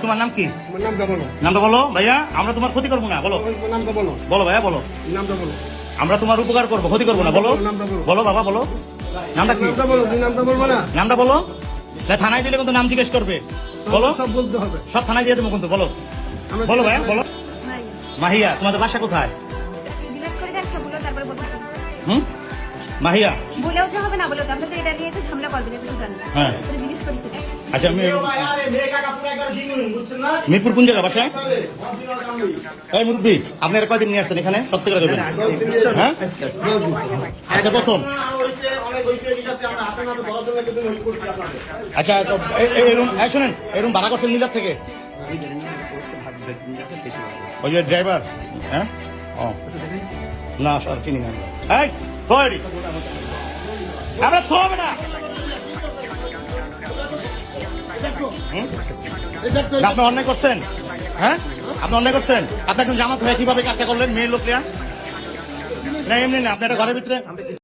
তোমার নাম কি? নামটা বলো ভাইয়া, আমরা তোমার ক্ষতি করবো না। বলো বলো ভাইয়া, বলো। আমরা তোমার উপকার করবো, ক্ষতি করবো না। বলো বলো বাবা, বলো নামটা কি? নামটা বলো। থানায় দিলে কিন্তু নাম জিজ্ঞেস করবে। বলো, সব থানায় দিয়ে দেবো কিন্তু। বলো বলো ভাইয়া, বলো। মাহিয়া, তোমাদের বাসা কোথায়? হুম, মাহিয়া বলেও তো হবে না, বলেও তো আপনাদের এটা নিয়ে তো ঝামেলা করবেন, এটা তো জানি। হ্যাঁ, জিজ্ঞেস করি। আচ্ছা। মিরপুর কোন জায়গা বাসায়? এই মুরব্বী, আপনারা কয়দিন নিয়ে আসছেন এখানে? সত্যি করে দেবেন। হ্যাঁ, আচ্ছা প্রথম। আচ্ছা শোনেন, এরকম ভাড়া করছেন নীলার থেকে? ওই যে ড্রাইভার। হ্যাঁ, ও না সর চিনি না। এই আমরা তো হবে না। আপনি অন্যায় করছেন। হ্যাঁ, আপনি অন্যায় করছেন। আপনি একজন জামাত হয়ে কিভাবে কাজটা করলেন? মেয়ের লোক না এমনি না, আপনি একটা ঘরের ভিতরে